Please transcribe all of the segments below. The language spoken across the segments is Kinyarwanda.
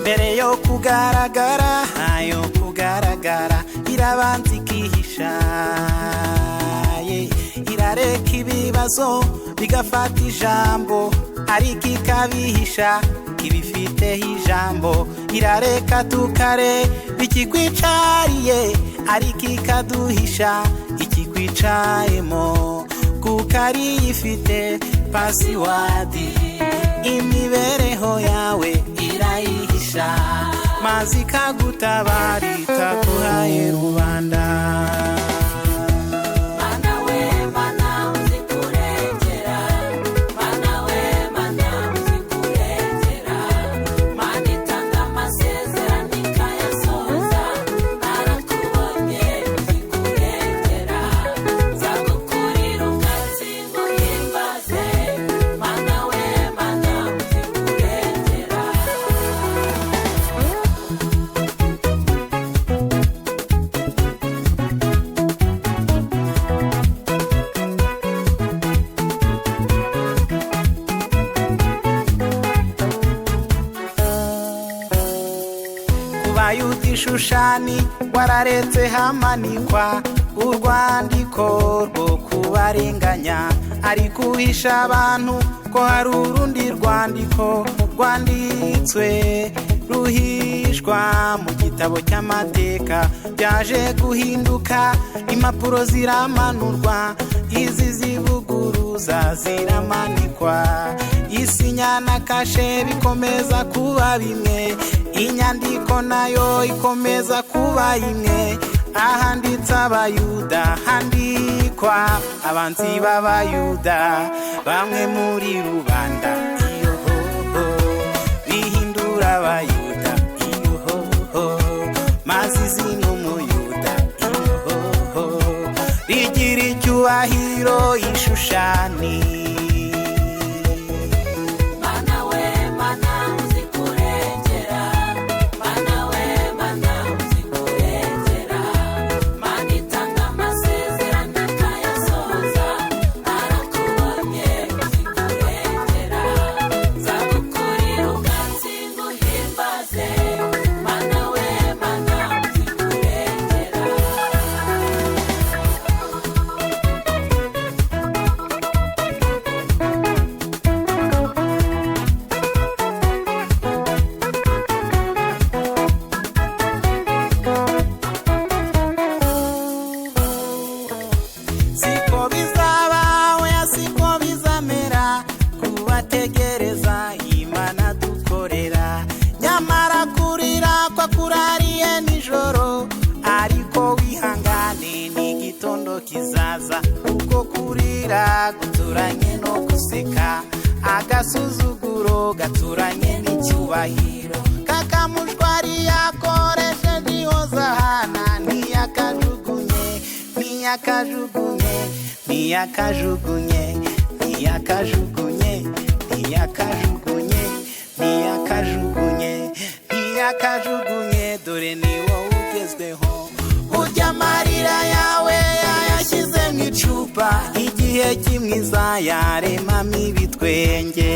mbere yo kugaragara irabanza ikihisha, irareka ibibazo bigafata ijambo, ariko ikabihisha kibifiteho ijambo, irareka tukareba ikikwicariye, ariko ikaduhisha ikikwicayemo, kuko ariyo ifite pasiwadi, imibereho yawe irayihisha, maze ikagutabara ikaguhaye rubanda. Bayuti Shushani wararetse hamanikwa urwandiko rwo kubarenganya, ari kuhisha abantu ko hari urundi rwandiko rwanditswe ruhishwa mu gitabo cy'amateka, byaje guhinduka impapuro ziramanurwa, izi zivuguruza ziramanikwa, isinya na kashe bikomeza kuba bimwe, inyandiko nayo ikomeza kuba imwe, ahanditse abayuda handikwa abanzi b'abayuda, bamwe muri rubanda bihindura abayuda maze izina umuyuda rigira icyubahiro Ishushani. Kurariye nijoro, ariko wihangane n'igitondo kizaza, uko kurira guturanye no guseka, agasuzuguro gaturanye n'icyubahiro, kakamushwari yakoresheje ihozahana, ntiyakajugunye dore ni wowe ugezweho, urya amarira yawe yayashyize mu icupa, igihe kimwiza yaremamo ibitwenge.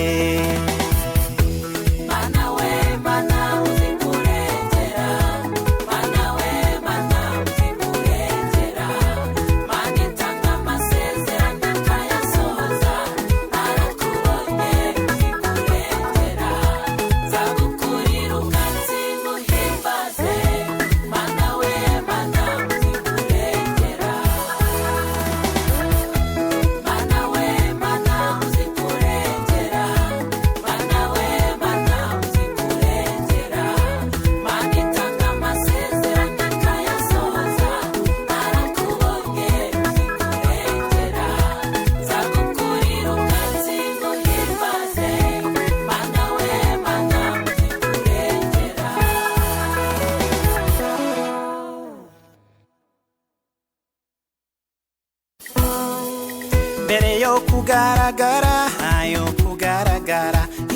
mbere yo kugaragara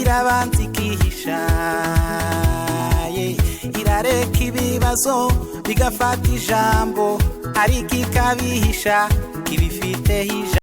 irabanza ikihisha, irareka ibibazo bigafata ijambo, ariko ikabihisha kibifiteho ijambo.